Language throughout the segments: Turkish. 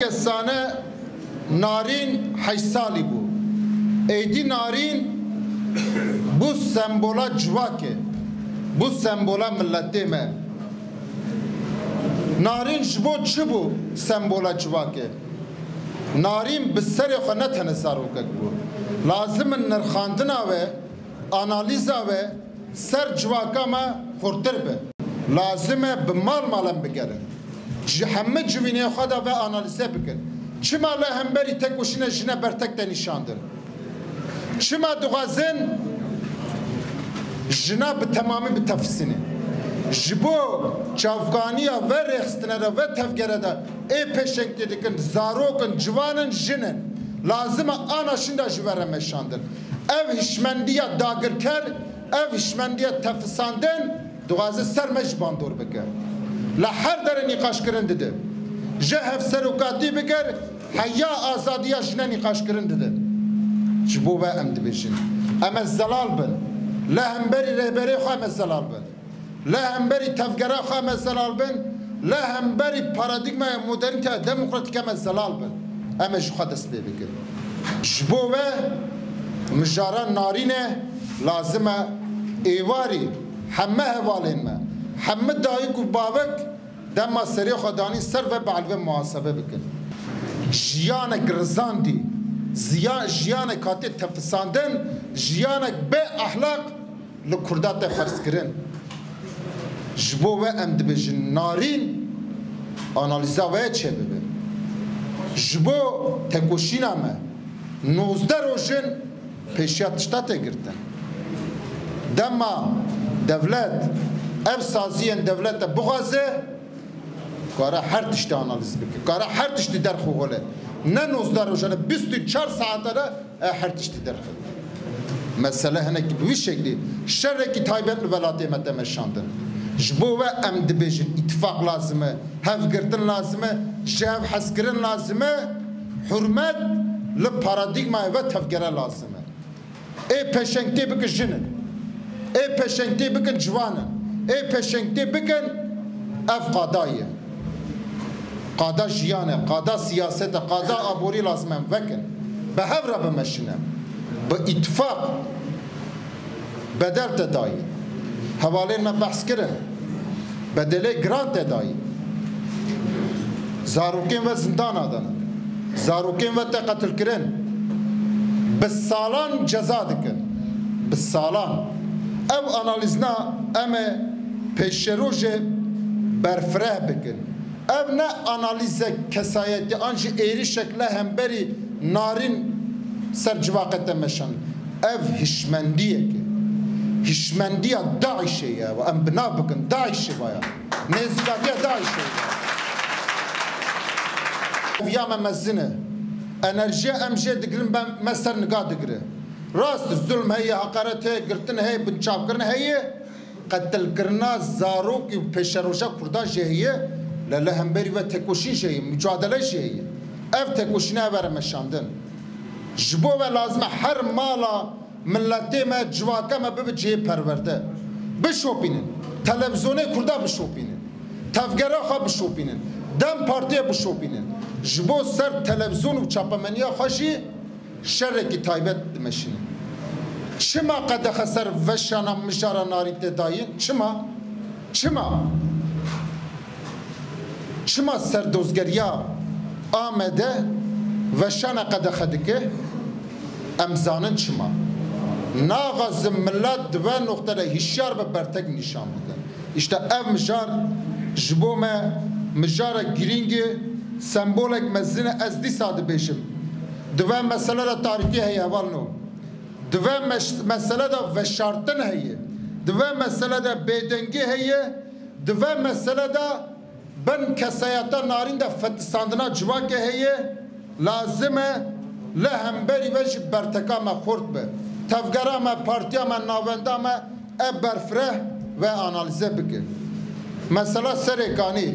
Kesane narin haysali bu. Eydi narin bu sembola civake. Bu sembola millete me. Narin jbo çi bu sembola civake. Narin biseri xane tene sarokek bu. Lazım nirxandina ve analiza ve ser civaka me xurtir be. Lazım bimal malem bigerin. Hemme civiniye xada ve analize bikin. Çima lehemberi tek başına jine bertek de nişandır. Çima duazın jina bi tamamı bi tefsini. Jibo çavganiya ve rexstinere ve tevgerede peşenk dedikin zarokun civanın jinin lazım ana şinda jivere meşandır. Ev hişmendiye dagirker, ev hişmendiye tefsandın duazı sermeş bandur bike. La her dere nikaş kirin dedi. Jehev serukati biker, hayya azadiya jine nikaş kirin dedi. Jibo ve emdi bişin. Ama zelal bin. La hemberi rehberi xame zelal bin. La hemberi tevgera xame zelal bin. La hemberi paradigmaya modernite demokratik xame zelal bin. Ama şu xades be bikir. Jibo ve mjara narine lazıma evari hemme hevalinme. Hemme dahi ku babek dema seri xadani ser ve ba'al ve muhasebe bikin. Jiyanek rizandi, jiyanek hati tefsandın, jiyanek be ahlak li kurda te farz kirin. Jibo ve emdibijin narin analiza ve çebibi. Jibo tekoşina me 19 rojin peşiya tişta te girtin. Dema devlet ev saziyen devlete buğazı kara her tişte analiz biki. Kara her tişte derxu hole. Ne nozdar hocana 24 saatte her tişte derxu. Mesele hene ki bu şekli şerreki taybetli velatı mette meşandın. Jbo ve emdibejin ittifak lazımı, hevgirtin lazımı, jev haskirin lazımı, hürmet li paradigma ve tevgere lazımı. Peşenkte bikin jinin. Peşenkte bikin civanın. Peşenkte bikin ev kadayı. Kada jiyane, kada siyasete, kada abori lazım vekin. Behevra bemeşine. Bu ittifak bedel tedayı. Havalerine bahs kirin. Bedele grant tedayı. Zarukin ve zindan adanı. Zarukin ve tekatil kirin. Bissalan ceza dikin. Bissalan. Ev analizna eme peşeroje berfreh bikin. Ev ne analize kesayeti anji eğri şekle hemberi narin sercivakete meşan. Ev hişmendiye ki. Hişmendiye Daiş'e ya. Em bina bikin Daiş'e ya. Nezgadiye Daiş'e ya. Viyame mezzine. Enerji emje digirin ben meser niga digiri. Rast zulm heye, hakaret heye, girtin heye, binçavkirin heye, qatl kirna zarok peşeroja kurda jeheye, lele hemberi ve tekoşin jeheye, mücadele jeheye. Ev tekoşine evere meşandın. Jibo ve lazım her mala millete me civaka me bibi cehe perverde. Bişopinin. Televizyona kurda bişopinin. Tevgera xa bişopinin. Dem partiye bişopinin. Jibo ser televizyonu çapameniye xaşi şerreki taybet meşini. Çima qede xeser veşana mişara narite dayin? Çima? Çima? Çima ser dozgeriya amede veşana qede xedike emzanın çima. Nağazım millet ve noktada hişyar ve bertek nişan bidin. İşte ev mişar jibo me mişara giringi sembolek mezzine ezdi sadı beşim. Dve mesele de tarihi heye hevalno. Dve mesele de veşartın heye. Dve mesele de bedengi heye. Dve mesele de ben kesayata narin de fetisandına civake heye. Lazime lehemberi ve bertekame khurt be. Tevgerame partiyame navendame berfreh ve analize bikin. Mesela serekani.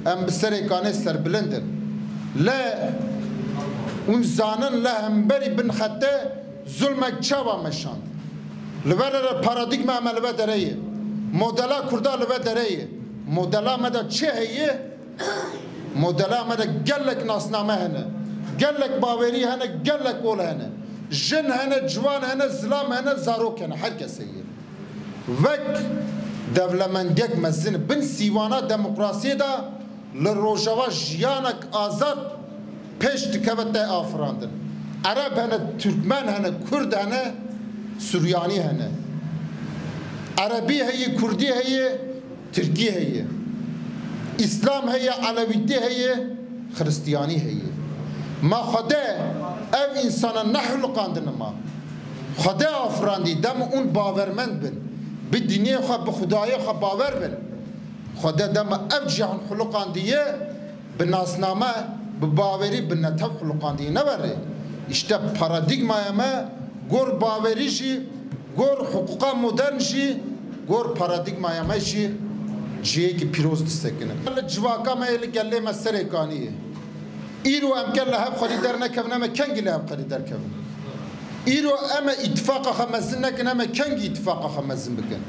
Em bi serekani serbilindin. Le un zanın lehemberi bin xatte zulmek çava meşand. Lüvelere paradigma me lüve dereyi. Modela kurda lüve dereyi. Modela me da çe heyi modela me de gelek nasname hene gelek baveri hene gelek ol hene jin hene civan hene zilam hene zarok hene herkes heye vek devlemendek mezin bin sivana demokrasiye da li rojava jiyanek azad peş dikevete afrandın Arab hene Türkmen hene Kurd hene Süryani hene Arabi heye Kurdi heye Türkiye heye İslam heye Aleviti heye Hristiyani heye ma xade ev insana nehlu kandını ma xade afrandi dem un bavermend bin bi diniye xwe bi xudaya xwe baver bin xade dem ev cihan hulukandiye bi nasname bi baveri bi netev hulukandiye ne veri işte paradigmaya me gor baveri jî gor hukuka modern jî gor paradigmaya me jî ciyeki piroz distekine civaka me eli gelle me serekaniye İro emkelle hep xalider nekevne me kengile hep xalider kevin İro eme ittifaqa xamezin nekin eme kengi ittifaqa xamezin bikin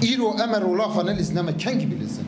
İro eme rola xanel izneme kengi bilizin